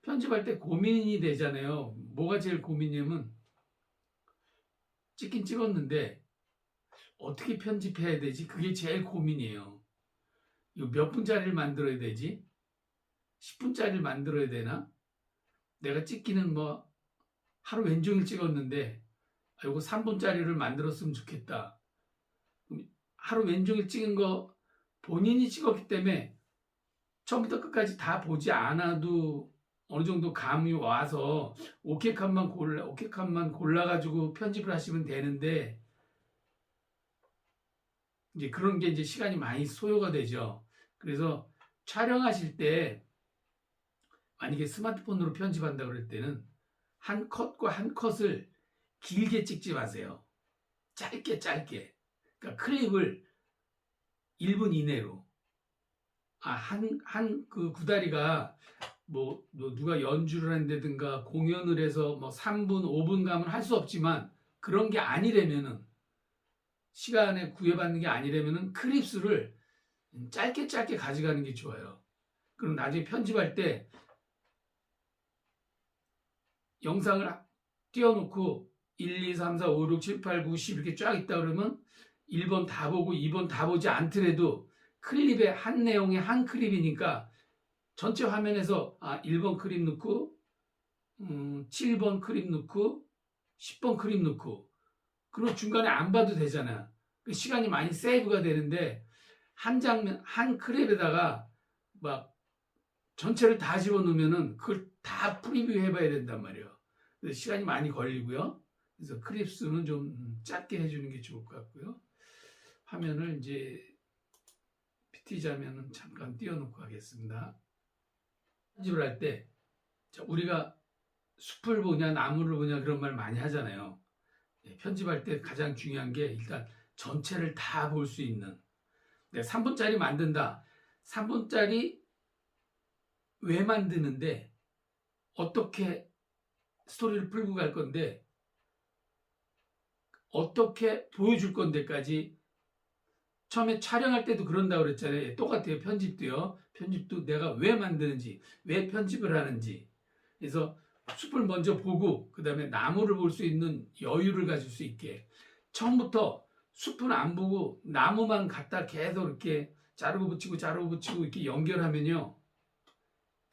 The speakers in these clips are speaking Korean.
편집할 때 고민이 되잖아요. 뭐가 제일 고민이냐면 찍긴 찍었는데 어떻게 편집해야 되지? 그게 제일 고민이에요. 이거 몇 분짜리를 만들어야 되지? 10분짜리를 만들어야 되나? 내가 찍기는 뭐 하루 왼종일 찍었는데 이거 3분짜리를 만들었으면 좋겠다. 하루 왼종일 찍은 거 본인이 찍었기 때문에 처음부터 끝까지 다 보지 않아도 어느 정도 감이 와서 오케이 컷만 골라가지고 편집을 하시면 되는데 이제 그런 게 이제 시간이 많이 소요가 되죠. 그래서 촬영하실 때 만약에 스마트폰으로 편집한다 그럴 때는 한 컷과 한 컷을 길게 찍지 마세요. 짧게. 그러니까 클립을 1분 이내로. 그 구다리가 뭐 누가 연주를 한다든가 공연을 해서 뭐 3분, 5분 가면 할 수 없지만 그런 게 아니라면은 시간에 구애받는 게 아니라면은 클립수를 짧게 가져가는 게 좋아요. 그럼 나중에 편집할 때 영상을 띄워놓고 1, 2, 3, 4, 5, 6, 7, 8, 9, 10 이렇게 쫙 있다 그러면 1번 다 보고 2번 다 보지 않더라도 클립에 한 내용에 한 클립이니까 전체 화면에서 1번 클립 넣고 7번 클립 넣고 10번 클립 넣고 그리고 중간에 안 봐도 되잖아. 시간이 많이 세이브가 되는데 한 장면 한 클립에다가 막 전체를 다 집어넣으면은 그걸 다 프리뷰 해봐야 된단 말이에요. 그래서 시간이 많이 걸리고요. 그래서 클립 수는 좀 짧게 해주는 게 좋을 것 같고요. 화면을 이제 PT 장면은 잠깐 띄워놓고 하겠습니다. 편집을 할 때 우리가 숲을 보냐 나무를 보냐 그런 말 많이 하잖아요. 편집할 때 가장 중요한 게 일단 전체를 다 볼 수 있는 3분짜리 만든다. 3분짜리 왜 만드는데 어떻게 스토리를 풀고 갈 건데 어떻게 보여줄 건데까지 처음에 촬영할 때도 그런다고 그랬잖아요. 똑같아요. 편집도요. 편집도 내가 왜 만드는지 왜 편집을 하는지 그래서 숲을 먼저 보고 그 다음에 나무를 볼 수 있는 여유를 가질 수 있게 처음부터 숲은 안 보고 나무만 갖다 계속 이렇게 자르고 붙이고 이렇게 연결하면요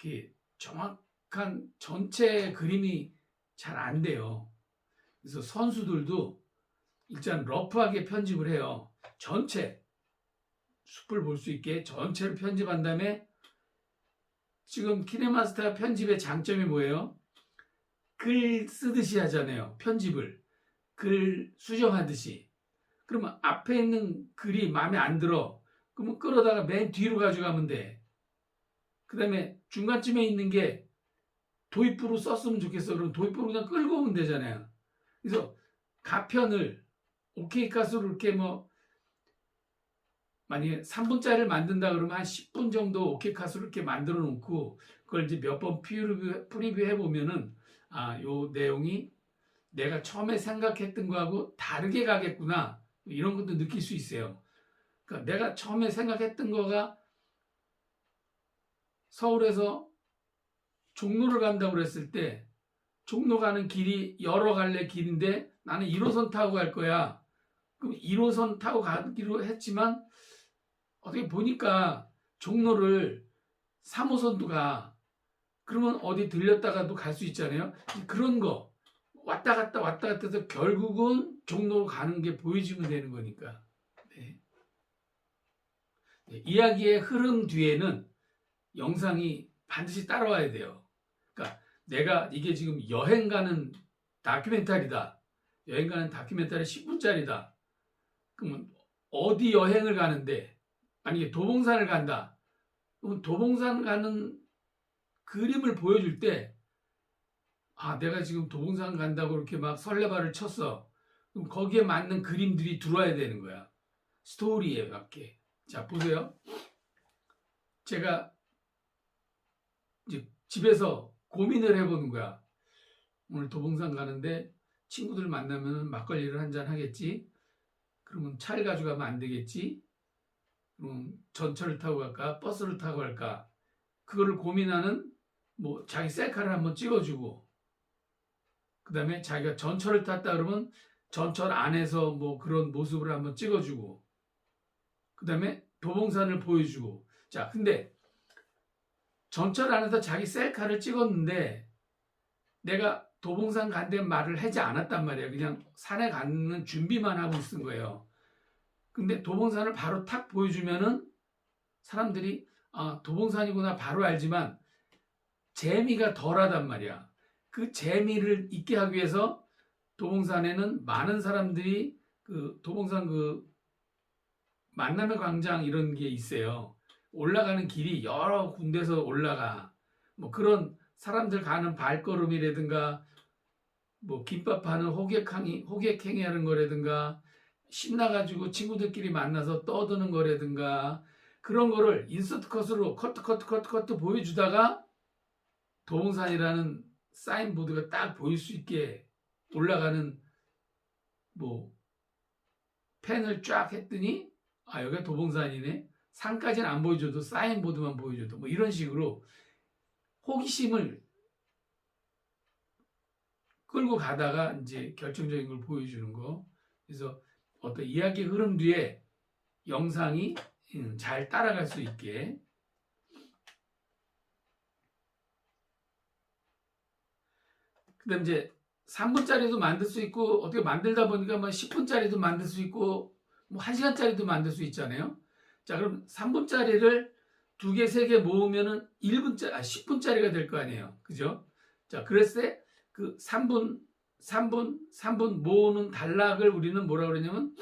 이렇게 정확한 전체 그림이 잘 안 돼요. 그래서 선수들도 일단 러프하게 편집을 해요. 전체 숲을 볼 수 있게 전체를 편집한 다음에 지금 키네마스터 편집의 장점이 뭐예요? 글 쓰듯이 하잖아요. 편집을 글 수정하듯이. 그러면 앞에 있는 글이 마음에 안 들어. 그러면 끌어다가 맨 뒤로 가져가면 돼. 그 다음에 중간쯤에 있는 게 도입부로 썼으면 좋겠어. 그럼 도입부로 그냥 끌고 오면 되잖아요. 그래서 가편을 오케이 컷으로 이렇게 뭐 만약에 3분짜리를 만든다 그러면 한 10분 정도 오케이 컷으로 이렇게 만들어 놓고 그걸 이제 몇 번 프리뷰 해보면은 요 내용이 내가 처음에 생각했던 거하고 다르게 가겠구나 이런 것도 느낄 수 있어요. 그러니까 내가 처음에 생각했던 거가 서울에서 종로를 간다고 그랬을 때 종로 가는 길이 여러 갈래 길인데 나는 1호선 타고 갈 거야. 그럼 1호선 타고 가기로 했지만 어떻게 보니까 종로를 3호선도 가. 그러면 어디 들렸다가도 갈 수 있잖아요. 그런 거 왔다 갔다 해서 결국은 종로로 가는 게 보여지면 되는 거니까. 네. 네. 이야기의 흐름 뒤에는 영상이 반드시 따라와야 돼요. 그러니까 내가 이게 지금 여행 가는 다큐멘터리다. 여행 가는 다큐멘터리 10분짜리다. 그러면 어디 여행을 가는데 만약에 도봉산을 간다. 그럼 도봉산 가는 그림을 보여줄 때 내가 지금 도봉산 간다고 이렇게 막 설레발을 쳤어. 그럼 거기에 맞는 그림들이 들어와야 되는 거야. 스토리에 맞게. 자, 보세요. 제가 이제 집에서 고민을 해보는 거야. 오늘 도봉산 가는데 친구들 만나면 막걸리를 한잔 하겠지. 그러면 차를 가져가면 안 되겠지. 그럼 전철을 타고 갈까? 버스를 타고 갈까? 그거를 고민하는 뭐 자기 셀카를 한번 찍어주고, 그 다음에 자기가 전철을 탔다 그러면 전철 안에서 뭐 그런 모습을 한번 찍어주고, 그 다음에 도봉산을 보여주고. 자, 근데 전철 안에서 자기 셀카를 찍었는데 내가 도봉산 간다는 말을 하지 않았단 말이에요. 그냥 산에 가는 준비만 하고 있은 거예요. 근데 도봉산을 바로 탁 보여주면은 사람들이 아, 도봉산이구나 바로 알지만 재미가 덜하단 말이야. 그 재미를 있게 하기 위해서 도봉산에는 많은 사람들이 그 도봉산 그 만남의 광장 이런 게 있어요. 올라가는 길이 여러 군데서 올라가. 뭐 그런 사람들 가는 발걸음이라든가 뭐 김밥 하는 호객행위 하는 거라든가 신나가지고 친구들끼리 만나서 떠드는 거라든가 그런 거를 인서트 컷으로 커트 보여주다가 도봉산이라는 사인보드가 딱 보일 수 있게 올라가는 뭐 펜을 쫙 했더니 아 여기가 도봉산이네. 산까지는 안 보여줘도 사인보드만 보여줘도 뭐 이런 식으로 호기심을 끌고 가다가 이제 결정적인 걸 보여주는 거. 그래서 어떤 이야기 흐름 뒤에 영상이 잘 따라갈 수 있게. 그다음 이제 3분짜리도 만들 수 있고 어떻게 만들다 보니까 뭐 10분짜리도 만들 수 있고 뭐 1시간짜리도 만들 수 있잖아요. 자, 그럼 3분짜리를 2개, 3개 모으면은 10분짜리가 될 거 아니에요. 그죠? 자, 그랬을 때 그 3분 모으는 단락을 우리는 뭐라 그러냐면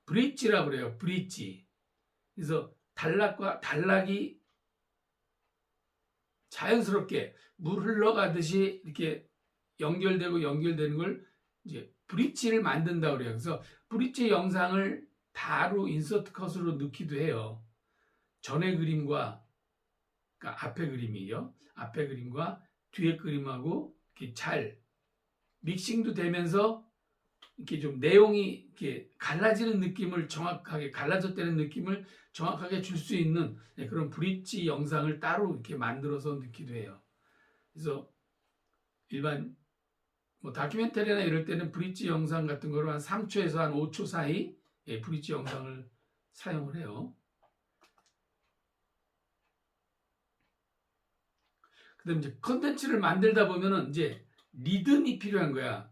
브릿지라고 그래요. 브릿지. 그래서 단락과 단락이 자연스럽게 물 흘러가듯이 이렇게 연결되는 걸 이제 브릿지를 만든다고 그래요. 그래서 브릿지 영상을 바로 인서트 컷으로 넣기도 해요. 전의 그림과 그러니까 앞에 그림이요. 앞에 그림과 뒤에 그림하고 이렇게 잘 믹싱도 되면서 이렇게 좀 내용이 이렇게 갈라지는 느낌을 정확하게 갈라졌다는 느낌을 정확하게 줄 수 있는 그런 브릿지 영상을 따로 이렇게 만들어서 넣기도 해요. 그래서 일반 뭐 다큐멘터리나 이럴 때는 브릿지 영상 같은 거를 한 3초에서 한 5초 사이 브릿지 영상을 사용을 해요. 그다음 이제 컨텐츠를 만들다 보면은 이제 리듬이 필요한 거야.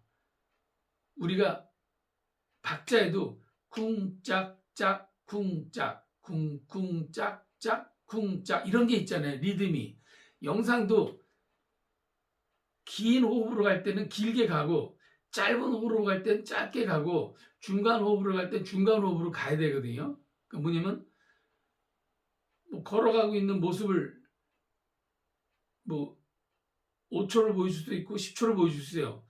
우리가 박자에도 쿵짝짝 쿵짝 쿵쿵짝짝 쿵짝 이런 게 있잖아요. 리듬이. 영상도 긴 호흡으로 갈 때는 길게 가고 짧은 호흡으로 갈 때는 짧게 가고 중간 호흡으로 갈 때는 중간 호흡으로 가야 되거든요. 그러니까 뭐냐면 뭐 걸어가고 있는 모습을 뭐 5초를 보여줄 수도 있고 10초를 보여줄 수 있어요.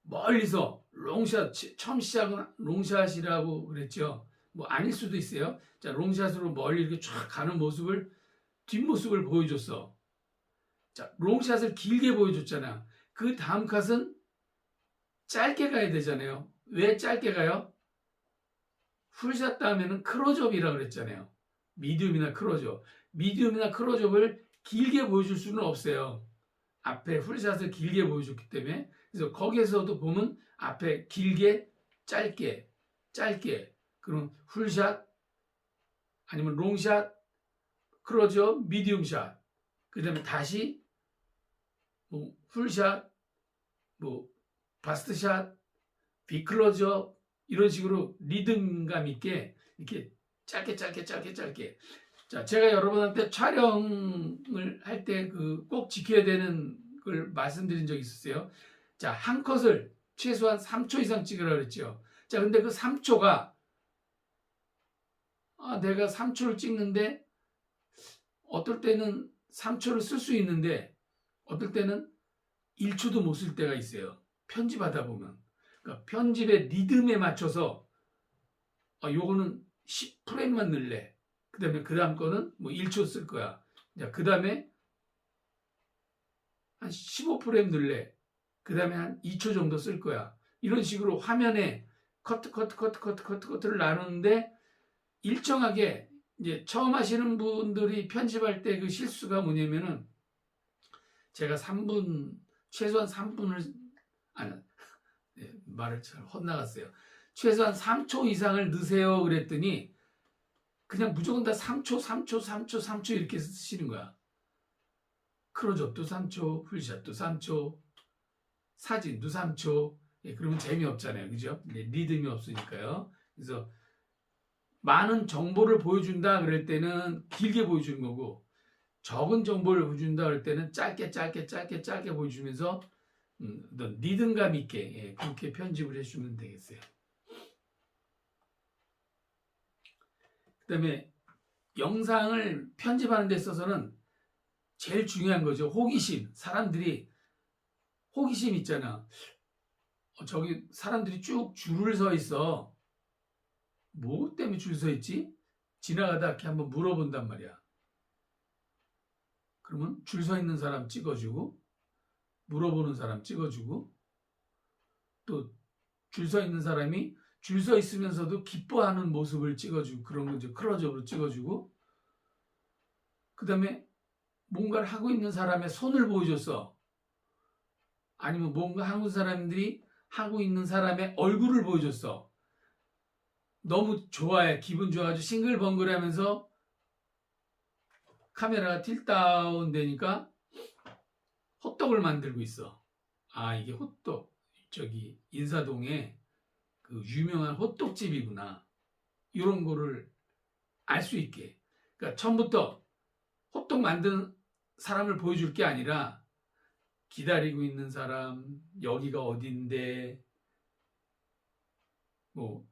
멀리서 롱샷, 처음 시작은 롱샷이라고 그랬죠. 뭐 아닐 수도 있어요. 자, 롱샷으로 멀리 이렇게 쫙 가는 모습을 뒷모습을 보여줬어. 자, 롱샷을 길게 보여줬잖아. 그 다음 컷은 짧게 가야 되잖아요. 왜 짧게 가요? 풀샷 다음에는 크로즈업이라고 그랬잖아요. 미디움이나 크로즈업. 미디움이나 크로즈업을 길게 보여줄 수는 없어요. 앞에 풀샷을 길게 보여줬기 때문에. 그래서 거기에서도 보면 앞에 길게 짧게 그럼 풀샷 아니면 롱샷 크로즈업 미디움샷 그 다음에 다시 뭐 풀샷 뭐 바스트샷 빅클로즈업 이런 식으로 리듬감 있게 이렇게 짧게 자, 제가 여러분한테 촬영을 할 때 그 꼭 지켜야 되는 걸 말씀드린 적이 있었어요. 자, 한 컷을 최소한 3초 이상 찍으라 그랬죠. 자, 근데 그 3초가 내가 3초를 찍는데 어떨 때는 3초를 쓸 수 있는데 어떨 때는 1초도 못 쓸 때가 있어요. 편집하다 보면. 그러니까 편집의 리듬에 맞춰서 요거는 10프레임만 넣을래. 그 다음 거는 뭐 1초 쓸 거야. 그 다음에 한 15프레임 넣을래. 그 다음에 한 2초 정도 쓸 거야. 이런 식으로 화면에 커트를 나누는데 일정하게 이제 처음 하시는 분들이 편집할 때 그 실수가 뭐냐면은 제가 3분, 최소한 3분을, 아니, 네, 말을 잘 헛나갔어요. 최소한 3초 이상을 넣으세요. 그랬더니 그냥 무조건 다 3초, 3초, 3초, 3초 이렇게 쓰시는 거야. 클로즈업도 3초, 풀샷도 3초, 사진도 3초. 예, 그러면 재미없잖아요. 그죠? 네, 리듬이 없으니까요. 그래서 많은 정보를 보여준다 그럴 때는 길게 보여주는 거고, 적은 정보를 보여준다 그럴 때는 짧게 보여주면서 어떤 리듬감 있게, 예, 그렇게 편집을 해주면 되겠어요. 그 다음에 영상을 편집하는 데 있어서는 제일 중요한 거죠. 호기심. 사람들이 호기심 있잖아. 저기 사람들이 쭉 줄을 서 있어. 뭐 때문에 줄 서 있지? 지나가다 이렇게 한번 물어본단 말이야. 그러면 줄 서 있는 사람 찍어주고, 물어보는 사람 찍어주고, 또 줄 서 있는 사람이 줄 서 있으면서도 기뻐하는 모습을 찍어주고, 그런 거 이제 클로즈업으로 찍어주고, 그 다음에 뭔가를 하고 있는 사람의 손을 보여줬어. 아니면 뭔가 하는 사람들이 하고 있는 사람의 얼굴을 보여줬어. 너무 좋아해. 기분 좋아가지고 싱글벙글 하면서 카메라가 틸다운 되니까 호떡을 만들고 있어. 아, 이게 호떡. 저기 인사동에 그 유명한 호떡집이구나. 이런 거를 알 수 있게. 그러니까 처음부터 호떡 만든 사람을 보여줄 게 아니라 기다리고 있는 사람, 여기가 어딘데, 뭐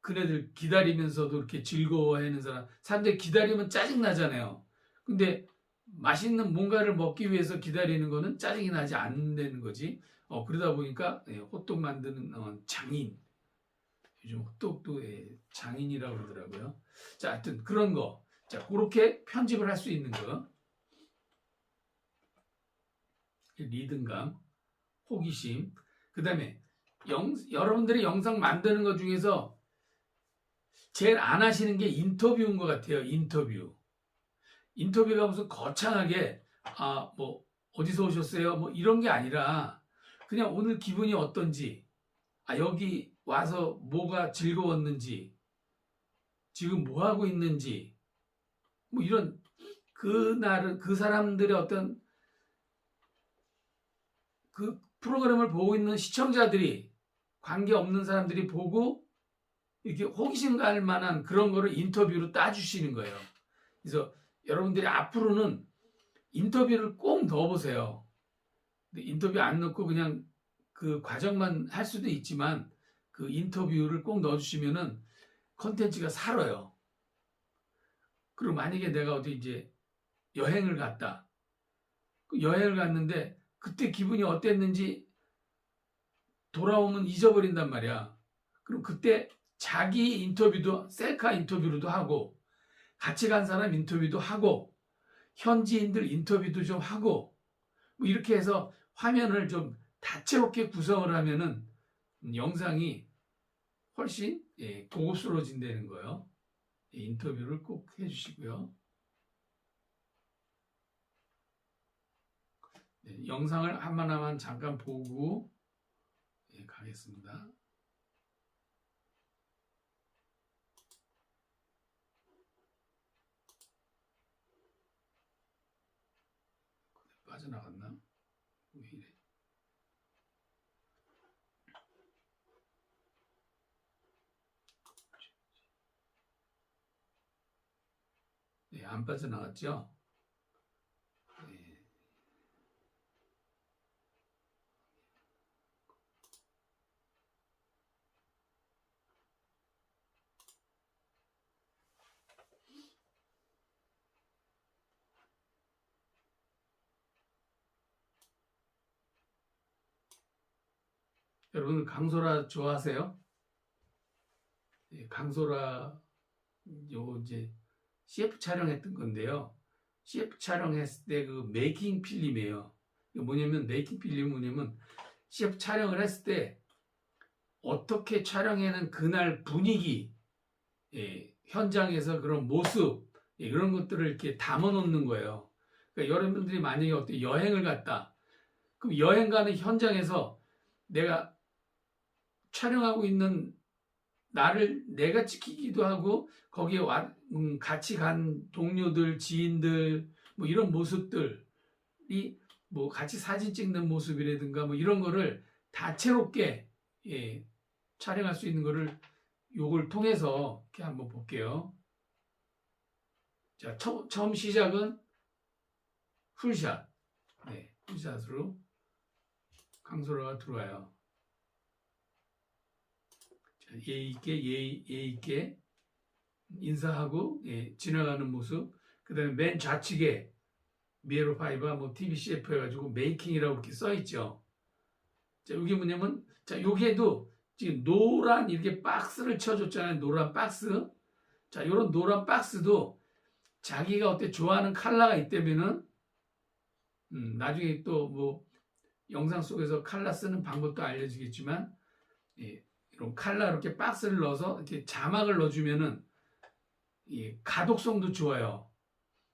그네들 기다리면서도 이렇게 즐거워하는 사람. 사람들이 기다리면 짜증나잖아요. 근데 맛있는 뭔가를 먹기 위해서 기다리는 거는 짜증이 나지 않는 거지. 그러다 보니까 호떡 만드는 장인. 요즘 호떡도 장인이라고 그러더라고요. 자, 하여튼 그런 거. 자, 그렇게 편집을 할 수 있는 거. 리듬감, 호기심. 그 다음에 여러분들이 영상 만드는 것 중에서 제일 안 하시는 게 인터뷰인 것 같아요. 인터뷰가 무슨 거창하게 뭐 어디서 오셨어요? 뭐 이런 게 아니라 그냥 오늘 기분이 어떤지, 여기 와서 뭐가 즐거웠는지, 지금 뭐 하고 있는지, 뭐 이런 그날은 그 사람들의 어떤 그 프로그램을 보고 있는 시청자들이, 관계없는 사람들이 보고 이렇게 호기심 갈 만한 그런 거를 인터뷰로 따주시는 거예요. 그래서 여러분들이 앞으로는 인터뷰를 꼭 넣어보세요. 인터뷰 안 넣고 그냥 그 과정만 할 수도 있지만 그 인터뷰를 꼭 넣어주시면은 컨텐츠가 살아요. 그리고 만약에 내가 어디 이제 여행을 갔다. 여행을 갔는데 그때 기분이 어땠는지 돌아오면 잊어버린단 말이야. 그럼 그때 자기 인터뷰도 셀카 인터뷰로도 하고, 같이 간 사람 인터뷰도 하고, 현지인들 인터뷰도 좀 하고, 뭐 이렇게 해서 화면을 좀 다채롭게 구성을 하면은 영상이 훨씬 고급스러워진다는 거예요. 인터뷰를 꼭 해주시고요. 영상을 하나만 잠깐 보고 가겠습니다. 빠져나갔나? 왜 이래? 안 빠져나갔죠? 여러분 강소라 좋아하세요? 강소라 요 이제 CF 촬영했던 건데요. CF 촬영했을 때 그 메이킹 필름이에요. 뭐냐면 메이킹 필름이 뭐냐면 CF 촬영을 했을 때 어떻게 촬영하는 그날 분위기, 현장에서 그런 모습, 그런 것들을 이렇게 담아 놓는 거예요. 그러니까 여러분들이 만약에 어때 여행을 갔다. 그럼 여행 가는 현장에서 내가 촬영하고 있는 나를 내가 찍히기도 하고 거기에 같이 간 동료들, 지인들 뭐 이런 모습들이 뭐 같이 사진 찍는 모습이라든가 뭐 이런 거를 다채롭게 예, 촬영할 수 있는 거를 요걸 통해서 이렇게 한번 볼게요. 자, 처음 시작은 풀샷. 네, 풀샷으로 강소라가 들어와요. 자, 예의 있게 인사하고 예, 지나가는 모습. 그 다음에 맨 좌측에 미에로5가 뭐 TBCF 해가지고 메이킹이라고 이렇게 써 있죠. 자, 이게 뭐냐면, 자, 여기에도 지금 노란 이렇게 박스를 쳐줬잖아요. 노란 박스. 자, 이런 노란 박스도 자기가 어때 좋아하는 컬러가 있다면은, 나중에 또 뭐 영상 속에서 컬러 쓰는 방법도 알려주겠지만, 예, 이런 컬러 이렇게 박스를 넣어서 이렇게 자막을 넣어주면은, 예, 가독성도 좋아요.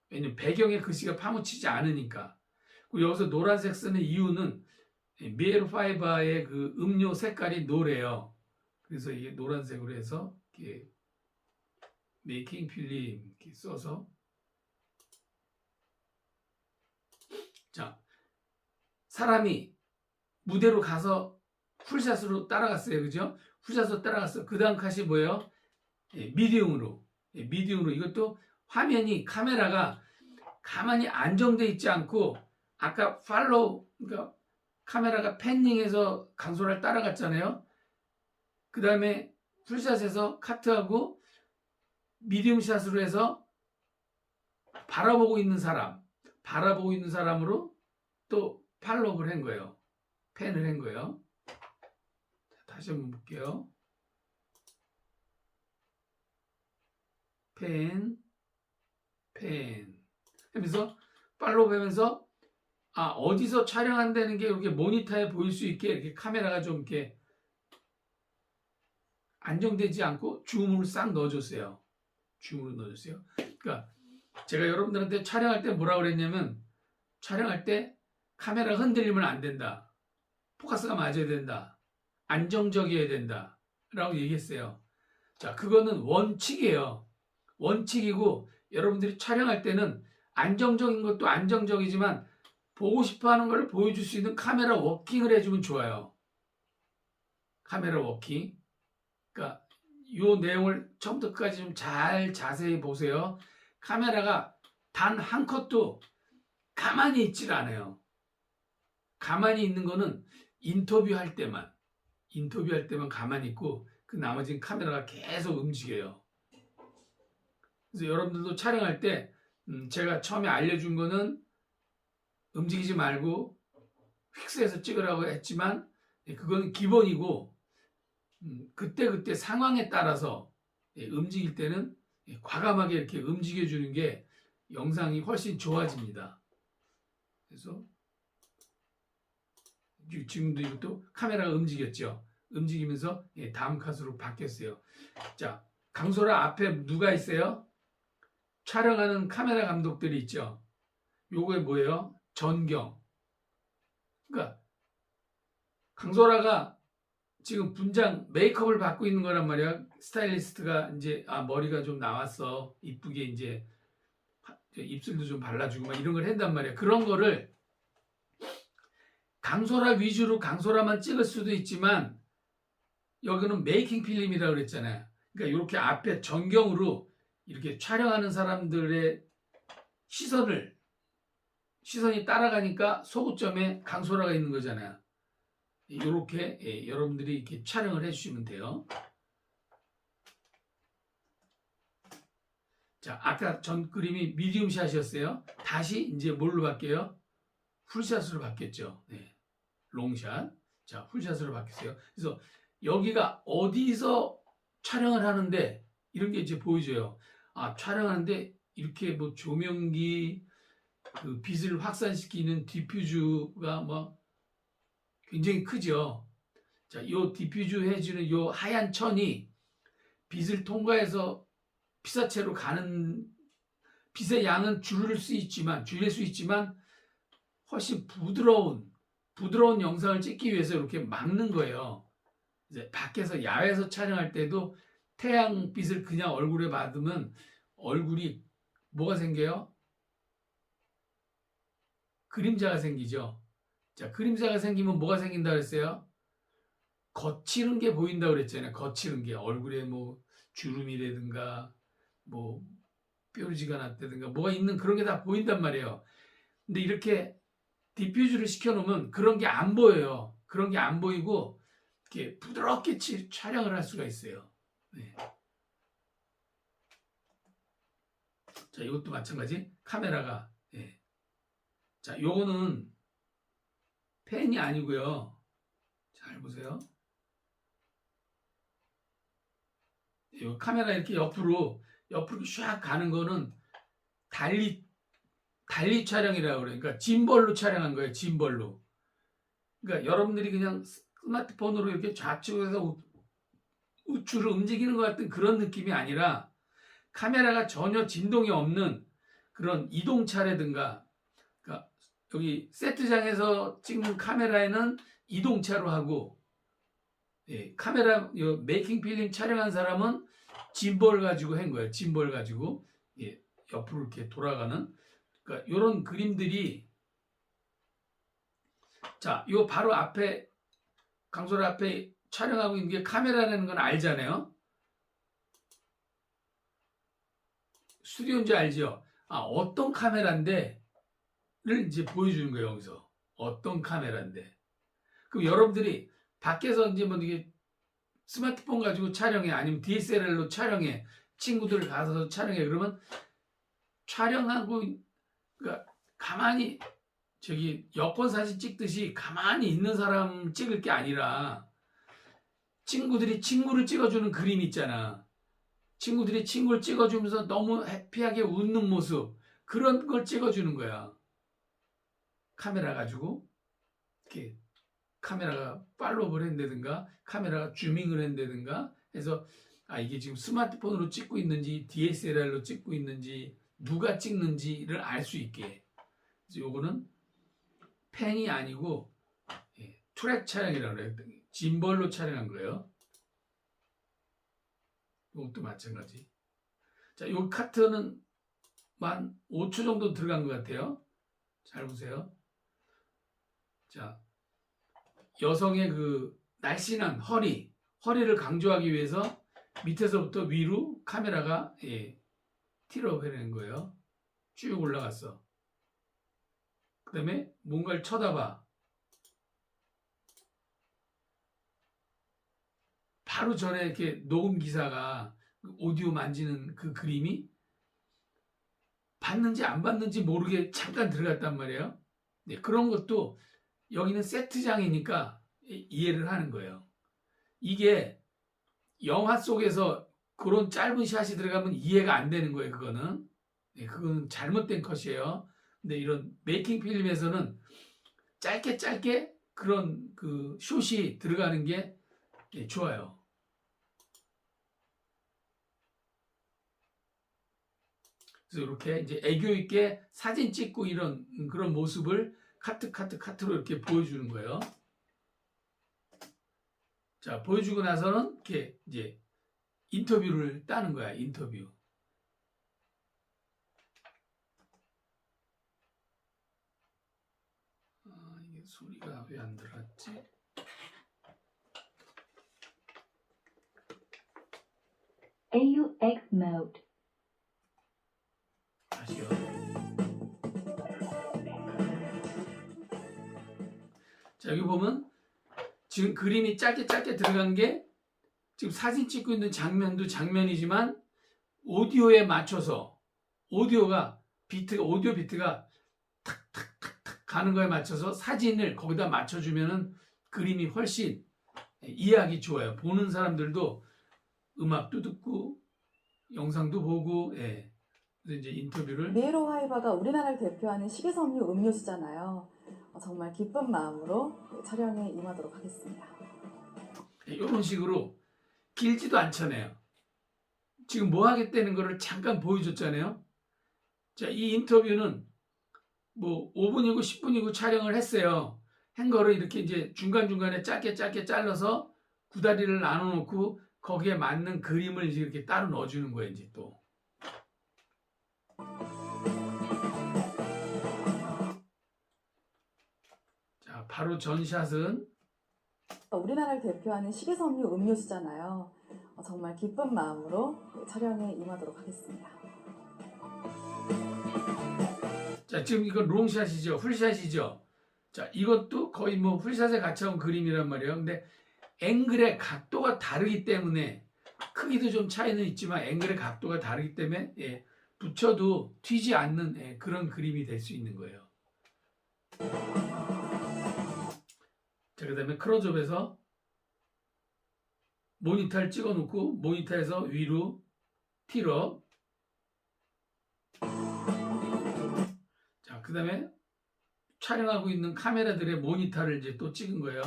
왜냐면 배경에 글씨가 파묻히지 않으니까. 그리고 여기서 노란색 쓰는 이유는 미에로5의 그 음료 색깔이 노래요. 그래서 이게 노란색으로 해서 이렇게 메이킹 필름 이렇게 써서 자 사람이 무대로 가서 풀샷으로 따라갔어요, 그죠? 풀샷으로 따라갔어. 그 다음 컷이 뭐예요? 미디움으로. 미디움으로 이것도 화면이 카메라가 가만히 안정돼 있지 않고 아까 팔로우 그러니까 카메라가 패닝해서 강소라를 따라갔잖아요. 그 다음에 풀샷에서 카트하고 미디움 샷으로 해서 바라보고 있는 사람으로 또 팔로우를 한 거예요. 팬을 한 거예요. 다시 한번 볼게요. 팬 하면서 팔로우 하면서 어디서 촬영한다는 게 이렇게 모니터에 보일 수 있게 이렇게 카메라가 좀 이렇게 안정되지 않고 줌으로 싹 넣어줬어요. 그러니까 제가 여러분들한테 촬영할 때 뭐라고 그랬냐면 촬영할 때 카메라 흔들리면 안 된다. 포커스가 맞아야 된다. 안정적이어야 된다. 라고 얘기했어요. 자, 그거는 원칙이에요. 원칙이고 여러분들이 촬영할 때는 안정적인 것도 안정적이지만 보고 싶어하는 걸 보여줄 수 있는 카메라 워킹을 해주면 좋아요. 카메라 워킹. 그러니까 이 내용을 처음부터 끝까지 좀 잘 자세히 보세요. 카메라가 단 한 컷도 가만히 있질 않아요. 가만히 있는 거는 인터뷰할 때만 가만히 있고 그 나머지는 카메라가 계속 움직여요. 그래서 여러분들도 촬영할 때 제가 처음에 알려준 거는 움직이지 말고 픽스해서 찍으라고 했지만 그건 기본이고 그때 상황에 따라서 움직일 때는 과감하게 이렇게 움직여주는 게 영상이 훨씬 좋아집니다. 그래서 지금도 이것도 카메라가 움직였죠. 움직이면서 다음 컷으로 바뀌었어요. 자, 강소라 앞에 누가 있어요? 촬영하는 카메라 감독들이 있죠. 요게 뭐예요? 전경. 그러니까 강소라가 지금 분장 메이크업을 받고 있는 거란 말이야. 스타일리스트가 이제 머리가 좀 나왔어. 이쁘게 이제 입술도 좀 발라주고 막 이런 걸 한단 말이야. 그런 거를 강소라 위주로 강소라만 찍을 수도 있지만 여기는 메이킹 필름이라고 그랬잖아요. 그러니까 이렇게 앞에 전경으로 이렇게 촬영하는 사람들의 시선이 따라가니까 소구점에 강소라가 있는 거잖아요. 이렇게 여러분들이 이렇게 촬영을 해주시면 돼요. 자, 아까 전 그림이 미디움 샷이었어요. 다시 이제 뭘로 바뀌어요? 풀샷으로 바뀌었죠. 네. 롱샷. 자, 풀샷으로 바뀌었어요. 그래서 여기가 어디서 촬영을 하는데 이런 게 이제 보여줘요. 촬영하는데 이렇게 뭐 조명기 그 빛을 확산시키는 디퓨즈가 뭐 굉장히 크죠. 자, 요 디퓨즈 해주는 요 하얀 천이 빛을 통과해서 피사체로 가는 빛의 양은 줄일 수 있지만 훨씬 부드러운 영상을 찍기 위해서 이렇게 막는 거예요. 이제 밖에서 야외에서 촬영할 때도 태양빛을 그냥 얼굴에 받으면 얼굴이 뭐가 생겨요? 그림자가 생기죠. 자, 그림자가 생기면 뭐가 생긴다 그랬어요? 거칠은 게 보인다 그랬잖아요. 거칠은 게 얼굴에 뭐 주름이라든가 뭐 뾰루지가 났다든가 뭐가 있는 그런 게 다 보인단 말이에요. 근데 이렇게 디퓨즈를 시켜놓으면 그런 게 안 보여요. 그런 게 안 보이고 이렇게 부드럽게 촬영을 할 수가 있어요. 네. 자, 이것도 마찬가지. 카메라가. 네. 자, 요거는 펜이 아니고요. 잘 보세요. 요 카메라 이렇게 옆으로 샥 가는 거는 달리 촬영이라고 그래요. 그러니까 짐벌로 촬영한 거예요. 짐벌로. 그러니까 여러분들이 그냥 스마트폰으로 이렇게 좌측에서 우측으로 움직이는 것 같은 그런 느낌이 아니라 카메라가 전혀 진동이 없는 그런 이동차라든가, 그러니까 여기 세트장에서 찍는 카메라에는 이동차로 하고, 예, 카메라 메이킹 필름 촬영한 사람은 짐벌 가지고 한 거예요. 짐벌 가지고, 예, 옆으로 이렇게 돌아가는. 그러니까 이런 그림들이, 자, 요 바로 앞에 강소라 앞에 촬영하고 있는 게 카메라라는 건 알잖아요. 스튜디오인지 알죠? 아, 어떤 카메라인데를 이제 보여주는 거예요. 여기서 어떤 카메라인데. 그럼 여러분들이 밖에서 이제 뭐 이게 스마트폰 가지고 촬영해, 아니면 DSLR로 촬영해, 친구들 가서 촬영해, 그러면 촬영하고, 그러니까 가만히 저기 여권 사진 찍듯이 가만히 있는 사람 찍을 게 아니라 친구들이 친구를 찍어주는 그림 있잖아. 친구들이 친구를 찍어주면서 너무 해피하게 웃는 모습, 그런 걸 찍어주는 거야. 카메라 가지고 이렇게 카메라가 팔로우를 한다든가 카메라가 줌밍을 한다든가 해서 아, 이게 지금 스마트폰으로 찍고 있는지 DSLR로 찍고 있는지 누가 찍는지를 알 수 있게. 그래서 요거는 펜이 아니고, 예, 트랙 촬영이라고 그래요. 짐벌로 촬영한 거예요. 이것도 마찬가지. 자, 요 카트는 한 5초 정도 들어간 것 같아요. 잘 보세요. 자, 여성의 그 날씬한 허리를 강조하기 위해서 밑에서부터 위로 카메라가, 예, 틸업 해낸 거예요. 쭉 올라갔어. 그 다음에 뭔가를 쳐다봐. 바로 전에 이렇게 녹음 기사가 오디오 만지는 그 그림이 봤는지 안 봤는지 모르게 잠깐 들어갔단 말이에요. 네, 그런 것도 여기는 세트장이니까 이해를 하는 거예요. 이게 영화 속에서 그런 짧은 샷이 들어가면 이해가 안 되는 거예요. 그거는. 네, 그건 잘못된 컷이에요. 근데 이런 메이킹 필름에서는 짧게 그런 그 숏이 들어가는 게, 예, 좋아요. 그래서 이렇게 이제 애교 있게 사진 찍고 이런 그런 모습을 카트로 이렇게 보여주는 거예요. 자, 보여주고 나서는 이렇게 이제 인터뷰를 따는 거야. 인터뷰. 아, 이게 소리가 왜 안 들어갔지? AUX mode. 다시요. 자, 여기 보면 지금 그림이 짧게 들어간 게 지금 사진 찍고 있는 장면도 장면이지만 오디오에 맞춰서 오디오 비트가 탁탁탁탁 가는 거에 맞춰서 사진을 거기다 맞춰주면은 그림이 훨씬 이해하기 좋아요. 보는 사람들도 음악도 듣고 영상도 보고, 예. 그래서 이제 인터뷰를. 미에로 하이바가 우리나라를 대표하는 식이섬유 음료수잖아요. 정말 기쁜 마음으로 촬영에 임하도록 하겠습니다. 이런 식으로 길지도 않잖아요. 지금 뭐 하겠다는 거를 잠깐 보여줬잖아요. 자, 이 인터뷰는 뭐 5분이고 10분이고 촬영을 했어요. 한 거를 이렇게 이제 중간중간에 짧게 잘라서 구다리를 나눠 놓고 거기에 맞는 그림을 이제 이렇게 따로 넣어주는 거예요, 이제 또. 자, 바로 전샷은 우리나라를 대표하는 식이섬유 음료수잖아요. 정말 기쁜 마음으로 촬영에 임하도록 하겠습니다. 자, 지금 이거 롱샷이죠. 풀샷이죠. 자, 이것도 거의 뭐 풀샷에 가까운 그림이란 말이에요. 근데 앵글의 각도가 다르기 때문에 크기도 좀 차이는 있지만 앵글의 각도가 다르기 때문에 예, 붙여도 튀지 않는 예, 그런 그림이 될 수 있는 거예요. 자, 그 다음에 클로즈업에서 모니터를 찍어 놓고 모니터에서 위로 틸업. 자, 그 다음에 촬영하고 있는 카메라들의 모니터를 이제 또 찍은 거예요.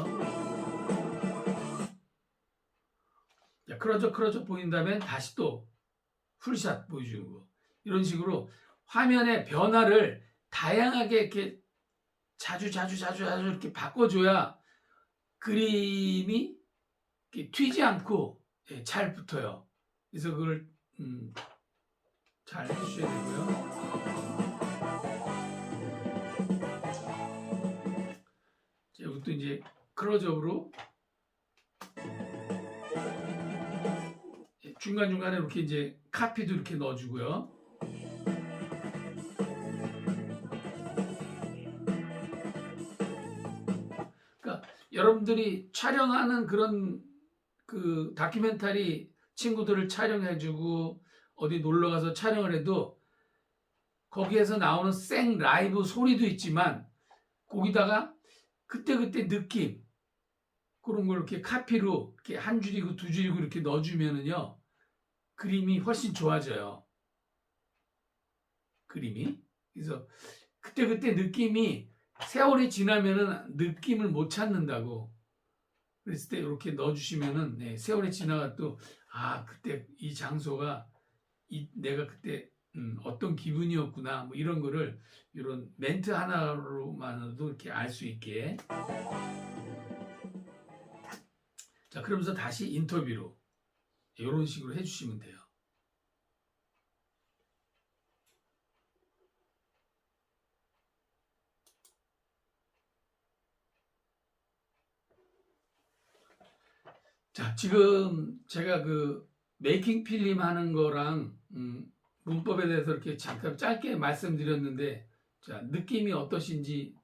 자, 클로즈업 보인 다음에 다시 또 풀샷 보여주는 거. 이런 식으로 화면의 변화를 다양하게 이렇게 자주 이렇게 바꿔줘야 그림이 이렇게 튀지 않고 예, 잘 붙어요. 그래서 그걸 잘 해주셔야 되고요. 자, 이것도 이제 클로즈업으로 중간중간에 이렇게 이제 카피도 이렇게 넣어주고요. 그러니까 여러분들이 촬영하는 그런 그 다큐멘터리 친구들을 촬영해주고 어디 놀러 가서 촬영을 해도 거기에서 나오는 생 라이브 소리도 있지만 거기다가 그때그때 느낌 그런 걸 이렇게 카피로 이렇게 한 줄이고 두 줄이고 이렇게 넣어주면은요 그림이 훨씬 좋아져요. 그림이. 그래서 그때그때 느낌이 세월이 지나면은 느낌을 못 찾는다고. 그랬을 때 이렇게 넣어주시면은 네, 세월이 지나가도 아 그때 이 장소가 내가 그때 어떤 기분이었구나 뭐 이런 거를 이런 멘트 하나로만으로도 이렇게 알 수 있게. 자, 그러면서 다시 인터뷰로 이런 식으로 해주시면 돼요. 자, 지금 제가 그 메이킹 필름 하는 거랑 문법에 대해서 이렇게 잠깐 짧게 말씀드렸는데 자, 느낌이 어떠신지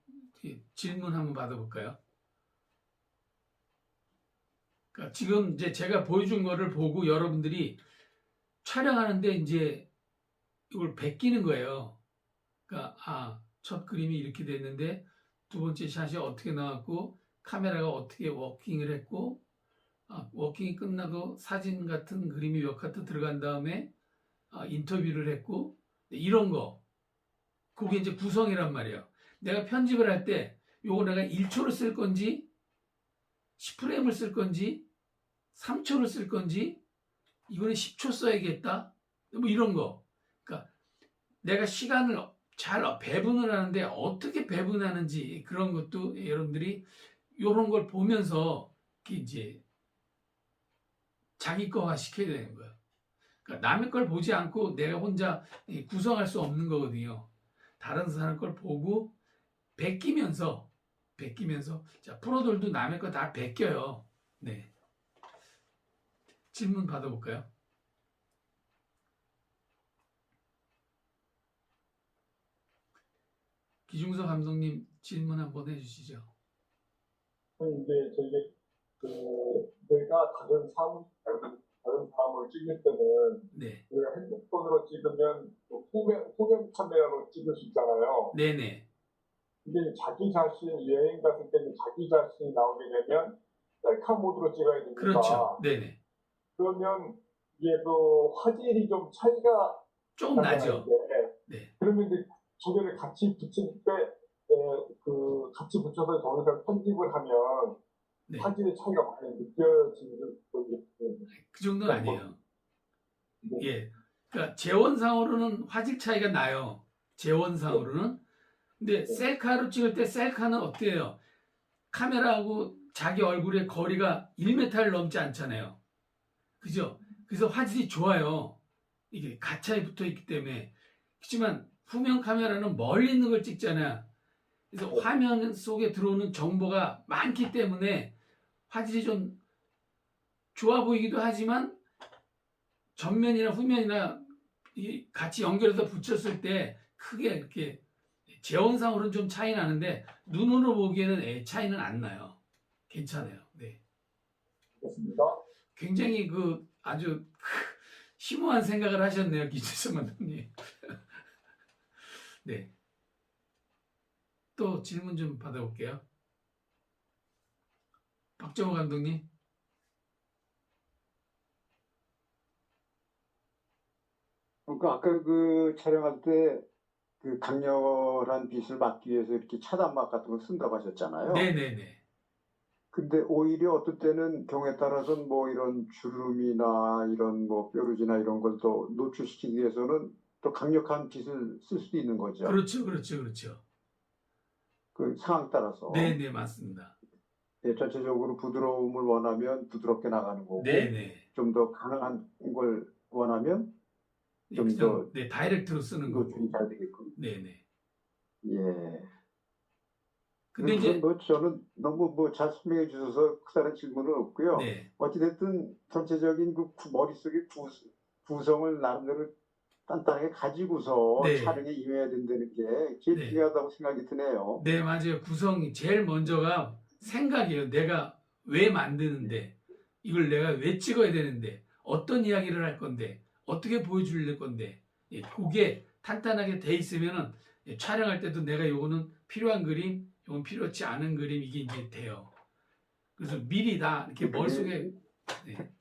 질문 한번 받아볼까요? 그러니까 지금 이제 제가 보여준 거를 보고 여러분들이 촬영하는데 이제 이걸 베끼는 거예요. 그러니까 첫 그림이 이렇게 됐는데 두 번째 샷이 어떻게 나왔고 카메라가 어떻게 워킹을 했고 워킹이 끝나고 사진 같은 그림이 몇 카트 들어간 다음에 인터뷰를 했고 이런 거 그게 이제 구성이란 말이에요. 내가 편집을 할 때 요거 내가 1초를 쓸 건지 10프레임을 쓸 건지 3초를 쓸 건지 이거는 10초 써야겠다 뭐 이런 거. 그러니까 내가 시간을 잘 배분을 하는데 어떻게 배분하는지 그런 것도 여러분들이 이런 걸 보면서 이제 자기 거화 시켜야 되는 거예요. 그러니까 남의 걸 보지 않고 내가 혼자 구성할 수 없는 거거든요. 다른 사람 걸 보고 베끼면서 자, 프로들도 남의 거 다 베껴요. 네. 질문 받아볼까요? 기중서 감독님 질문 한번 해주시죠. 이제 저희 내가 다른 사람을 찍을 때는 네, 우리가 핸드폰으로 찍으면 또 후면 카메라로 찍을 수 있잖아요. 네네, 근데 자기 자신 여행 갔을 때는 자기 자신이 나오게 되면 셀카 모드로 찍어야 되니까 그렇죠. 네네, 그러면 이게 그 화질이 좀 차이가 조금 나죠. 네, 그러면 이제 두 개를 같이 붙일 때 같이 붙여서 동영상 편집을 하면 네. 화질의 차이가 많이 느껴지는 그 정도는 아니에요. 예, 그러니까 재원상으로는 화질 차이가 나요. 재원상으로는. 근데 셀카로 찍을 때 셀카는 어때요? 카메라하고 자기 얼굴의 거리가 1m를 넘지 않잖아요. 그죠? 그래서 화질이 좋아요. 이게 가차에 붙어 있기 때문에. 그렇지만 후면 카메라는 멀리 있는 걸 찍잖아요. 그래서 화면 속에 들어오는 정보가 많기 때문에 화질이 좀 좋아 보이기도 하지만 전면이나 후면이나 같이 연결해서 붙였을 때 크게 이렇게 재원상으로는 좀 차이 나는데 눈으로 보기에는 차이는 안 나요. 괜찮아요. 네. 그렇습니다. 굉장히 그 아주 심오한 생각을 하셨네요, 김지성 감독님. 네. 또 질문 좀 받아볼게요. 박정호 감독님. 그러니까 아까 그 촬영할 때 그 강렬한 빛을 막기 위해서 이렇게 차단막 같은 걸 쓴다고 하셨잖아요. 네네네. 근데 오히려 어떤 때는 경우에 따라서는 뭐 이런 주름이나 이런 뭐 뾰루지나 이런 걸 또 노출시키기 위해서는 또 강력한 빛을 쓸 수도 있는 거죠. 그렇죠, 그렇죠, 그렇죠. 그 상황 따라서. 네네, 맞습니다. 예, 전체적으로 부드러움을 원하면 부드럽게 나가는 거고, 네네. 좀 더 강한 걸 원하면 좀 더 네, 다이렉트로 쓰는 거고. 노출이 잘 되게끔. 네네. 예. 근데 이제 뭐 저는 너무 뭐 잘 설명해 주셔서 크다는 질문은 없고요. 네, 어찌됐든 전체적인 그 머릿속의 구성을 나름대로 단단하게 가지고서 네. 촬영에 임해야 된다는 게 제일 네. 중요하다고 생각이 드네요. 네, 맞아요. 구성이 제일 먼저가 생각이에요. 내가 왜 만드는데, 이걸 내가 왜 찍어야 되는데, 어떤 이야기를 할 건데, 어떻게 보여줄 건데, 그게 탄탄하게 돼 있으면은 촬영할 때도 내가 요거는 필요한 그림, 요건 필요치 않은 그림, 이게 이제 돼요. 그래서 미리 다 이렇게 머릿속에, 네.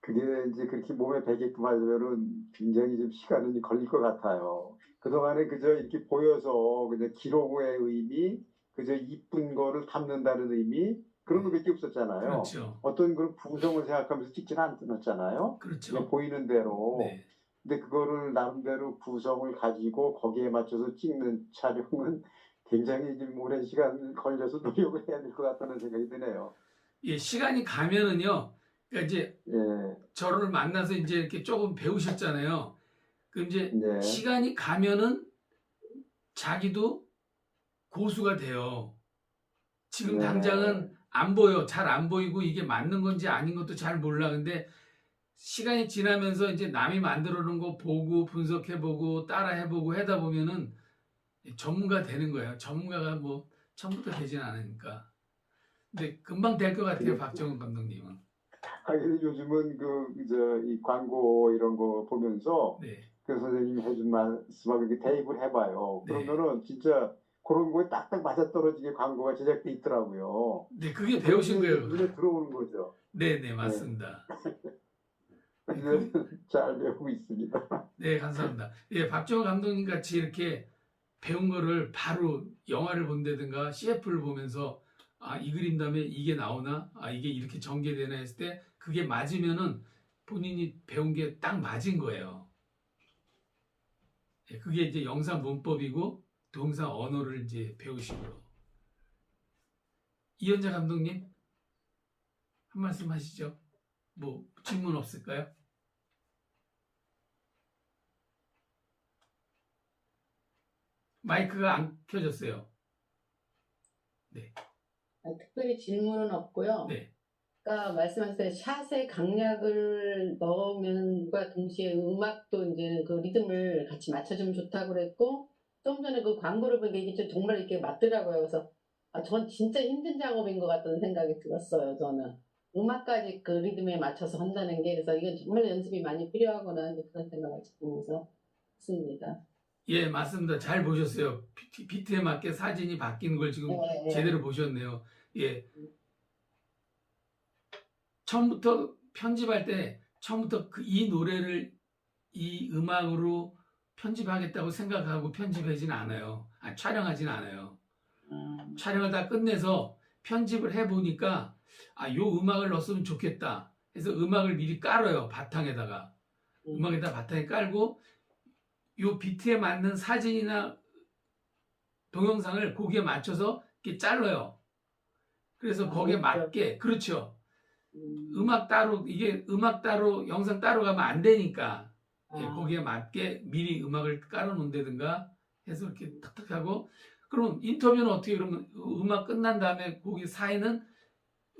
그게 이제 그렇게 몸에 배게끔 하려면은 굉장히 좀 시간이 걸릴 것 같아요. 그동안에 그저 이렇게 보여서 그냥 기록의 의미, 그저 이쁜 거를 담는다는 의미, 그런 거밖에 없었잖아요. 그렇죠. 어떤 그런 구성을 생각하면서 찍지는 않았잖아요. 그냥 그렇죠. 보이는 대로. 네. 근데 그거를 나름대로 구성을 가지고 거기에 맞춰서 찍는 촬영은 굉장히 좀 오랜 시간 걸려서 노력을 해야 될 것 같다는 생각이 드네요. 예, 시간이 가면은요, 그러니까 이제 예, 저를 만나서 이제 이렇게 조금 배우셨잖아요. 그럼 이제 네. 시간이 가면은 자기도 고수가 돼요. 지금 네. 당장은 안 보여. 잘 안 보이고 이게 맞는 건지 아닌 것도 잘 몰라. 근데 시간이 지나면서 이제 남이 만들어 놓은 거 보고 분석해보고 따라해보고 하다 보면은 전문가 되는 거예요. 전문가가 뭐 처음부터 되진 않으니까. 근데 금방 될 것 같아요, 박정훈 감독님은. 하긴 요즘은 이 광고 이런 거 보면서 네. 그 선생님이 해준 말씀하고 이렇게 대입을 해봐요. 네. 그러면은 진짜 그런 거에 딱딱 맞아떨어지게 광고가 제작돼 있더라고요. 네, 그게 배우신 거예요. 눈에 들어오는 거죠. 네, 네, 맞습니다. 잘 배우고 있습니다. 네, 감사합니다. 예, 박정호 감독님 같이 이렇게 배운 거를 바로 영화를 본다든가 CF를 보면서 아, 이 그림 다음에 이게 나오나? 아, 이게 이렇게 전개되나 했을 때 그게 맞으면은 본인이 배운 게 딱 맞은 거예요. 예, 그게 이제 영상 문법이고 동사 언어를 이제 배우시고. 이현자 감독님 한 말씀 하시죠. 뭐 질문 없을까요? 마이크가 안 켜졌어요. 네. 특별히 질문은 없고요. 네. 아까 말씀하셨을 때 샷에 강약을 넣으면과 동시에 음악도 이제 그 리듬을 같이 맞춰주면 좋다고 그랬고, 좀 전에 그 광고를 보니까 이게 정말 이렇게 맞더라고요. 그래서 전 진짜 힘든 작업인 것 같다는 생각이 들었어요. 저는 음악까지 그 리듬에 맞춰서 한다는 게, 그래서 이건 정말 연습이 많이 필요하구나 그런 생각을 들으면서 했습니다. 예, 맞습니다. 잘 보셨어요. 비트에 맞게 사진이 바뀌는 걸 지금 네. 제대로 보셨네요. 예. 처음부터 편집할 때 처음부터 이 노래를 이 음악으로 편집하겠다고 생각하고 편집하진 않아요. 촬영하진 않아요. 촬영을 다 끝내서 편집을 해보니까 요 음악을 넣었으면 좋겠다 해서 음악을 미리 깔아요. 바탕에다가. 음악에다 바탕에 깔고 요 비트에 맞는 사진이나 동영상을 거기에 맞춰서 이렇게 잘라요. 그래서 거기에 그렇죠. 맞게, 그렇죠. 음악 따로 영상 따로 가면 안 되니까 예, 거기에 맞게 미리 음악을 깔아 놓는다든가 해서 이렇게 탁탁 하고, 그럼 인터뷰는 어떻게, 그러면 음악 끝난 다음에 거기 사이는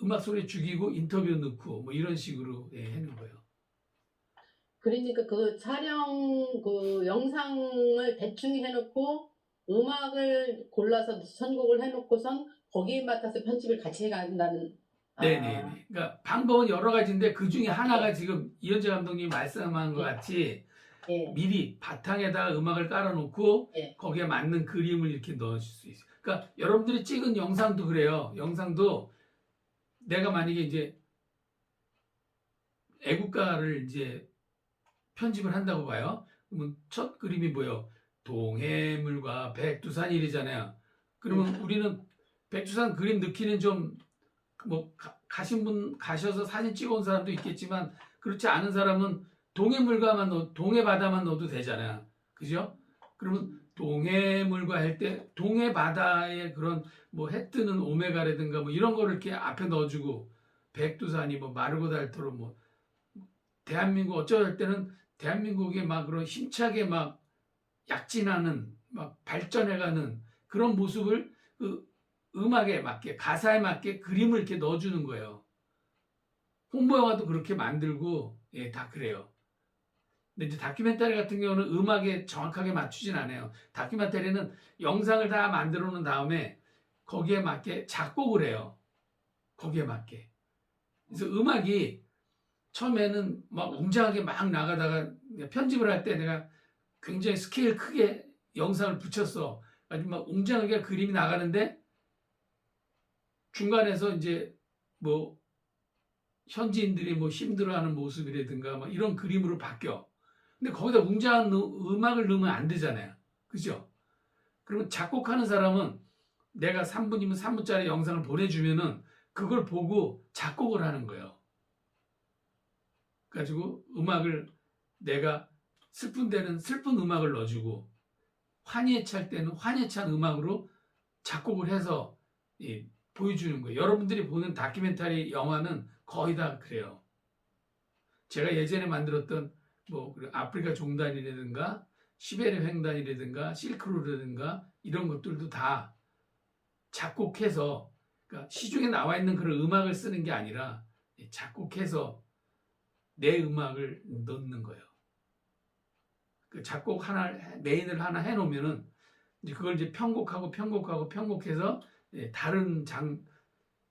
음악 소리 죽이고 인터뷰 넣고 뭐 이런 식으로 예, 해놓은 거예요. 그러니까 그 촬영 그 영상을 대충 해놓고 음악을 골라서 선곡을 해놓고선 거기에 맞춰서 편집을 같이 해간다는. 네네. 그러니까 방법은 여러 가지인데 그 중에 하나가 지금 이현재 감독님이 말씀한 것 같이 예. 미리 바탕에다 음악을 깔아놓고 예. 거기에 맞는 그림을 이렇게 넣으실 수 있어요. 그러니까 여러분들이 찍은 영상도 그래요. 영상도 내가 만약에 이제 애국가를 이제 편집을 한다고 봐요. 그러면 첫 그림이 뭐예요? 동해물과 백두산이잖아요. 그러면 우리는 백두산 그림 넣기는 좀 뭐 가신 분 가셔서 사진 찍어온 사람도 있겠지만 그렇지 않은 사람은 동해물과만 동해 바다만 넣어도 되잖아요. 그죠? 그러면 동해물과 할 때 동해 바다의 그런 뭐 해 뜨는 오메가라든가 뭐 이런 거를 이렇게 앞에 넣어주고, 백두산이 뭐 마르고 닳도록 뭐 대한민국 어쩌할 때는 대한민국에 막 그런 힘차게 막 약진하는 막 발전해가는 그런 모습을 그 음악에 맞게 가사에 맞게 그림을 이렇게 넣어주는 거예요. 홍보 영화도 그렇게 만들고 예, 다 그래요. 근데 이제 다큐멘터리 같은 경우는 음악에 정확하게 맞추진 않아요. 다큐멘터리는 영상을 다 만들어 놓은 다음에 거기에 맞게 작곡을 해요. 거기에 맞게. 그래서 음악이 처음에는 막 웅장하게 막 나가다가 편집을 할 때 내가 굉장히 스케일 크게 영상을 붙였어. 아주 막 웅장하게 그림이 나가는데 중간에서 이제 뭐 현지인들이 뭐 힘들어하는 모습이라든가 막 이런 그림으로 바뀌어. 근데 거기다 웅장한 음악을 넣으면 안 되잖아요. 그죠? 그러면 작곡하는 사람은 내가 3분이면 3분짜리 영상을 보내주면은 그걸 보고 작곡을 하는 거예요. 그래가지고 음악을 내가 슬픈 데는 슬픈 음악을 넣어주고 환희에 찰 때는 환희에 찬 음악으로 작곡을 해서 보여주는 거예요. 여러분들이 보는 다큐멘터리 영화는 거의 다 그래요. 제가 예전에 만들었던 뭐 아프리카 종단이라든가 시베리아 횡단이라든가 실크로드라든가 이런 것들도 다 작곡해서, 그러니까 시중에 나와 있는 그런 음악을 쓰는 게 아니라 작곡해서 내 음악을 넣는 거예요. 그 작곡 하나 메인을 하나 해놓으면은 이제 그걸 이제 편곡해서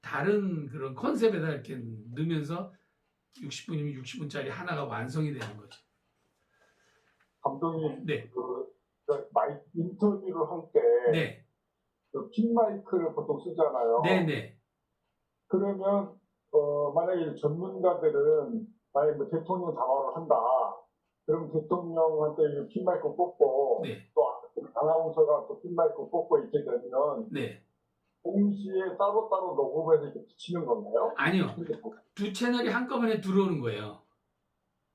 다른 그런 컨셉에다 이렇게 넣으면서 60분이면 60분짜리 하나가 완성이 되는 거죠. 감독님, 네. 인터뷰를 할 때, 네. 핀 마이크를 보통 쓰잖아요. 네네. 그러면, 만약에 전문가들은, 만약에 뭐 대통령 담화를 한다. 그럼 대통령한테 핀 마이크 꽂고, 네. 또 아나운서가 또 핀 마이크 꽂고 이렇게 되면, 네. 동시에 따로따로 녹음해서 이렇게 붙이는 건가요? 아니요. 두 채널이 한꺼번에 들어오는 거예요.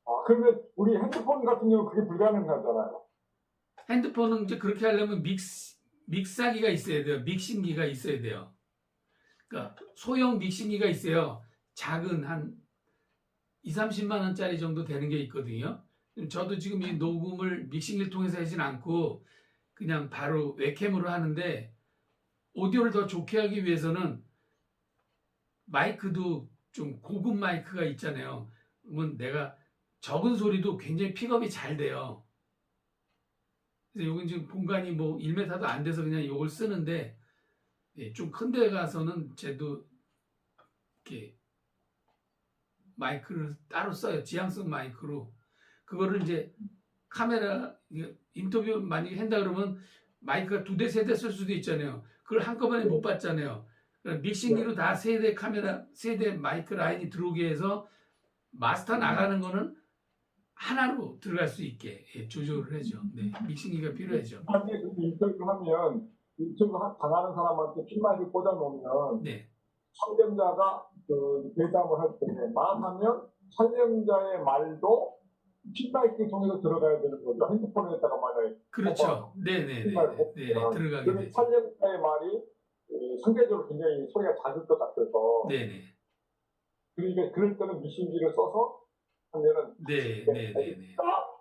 아, 그러면 우리 핸드폰 같은 경우는 그게 불가능하잖아요. 핸드폰은 이제 그렇게 하려면 믹사기가 있어야 돼요. 믹싱기가 있어야 돼요. 그러니까 소형 믹싱기가 있어요. 작은 한 20-30만 원짜리 정도 되는 게 있거든요. 저도 지금 이 녹음을 믹싱기를 통해서 하진 않고 그냥 바로 웹캠으로 하는데, 오디오를 더 좋게 하기 위해서는 마이크도 좀 고급 마이크가 있잖아요. 그러면 내가 적은 소리도 굉장히 픽업이 잘 돼요. 그래서 이건 지금 공간이 뭐 1m도 안 돼서 그냥 이걸 쓰는데, 좀 큰 데 가서는 쟤도 이렇게 마이크를 따로 써요. 지향성 마이크로. 그거를 이제 카메라 인터뷰 만약에 한다 그러면 마이크가 2대, 3대 쓸 수도 있잖아요. 그걸 한꺼번에 못 받잖아요. 그러니까 믹싱기로 다 3대 카메라, 3대 마이크 라인이 들어오게 해서 마스터 나가는 거는 하나로 들어갈 수 있게 조절을 해죠. 네, 믹싱기가 필요하죠. 만약에 인터뷰하면 인터뷰 당하는 사람한테 핀 마이크 꽂아놓으면 네, 촬영자가 그 대담을 할 때 말하면 촬영자의 말도 핀마이크 통해서 들어가야 되는 거죠. 핸드폰에다가 만약에 그렇죠. 네네네. 네네. 들어가게 그런 되죠. 촬영자의 말이 상대적으로 굉장히 소리가 작을 것 같아서 네네. 그러니까 그럴 때는 미신지를 써서 하면은 네네네. 딱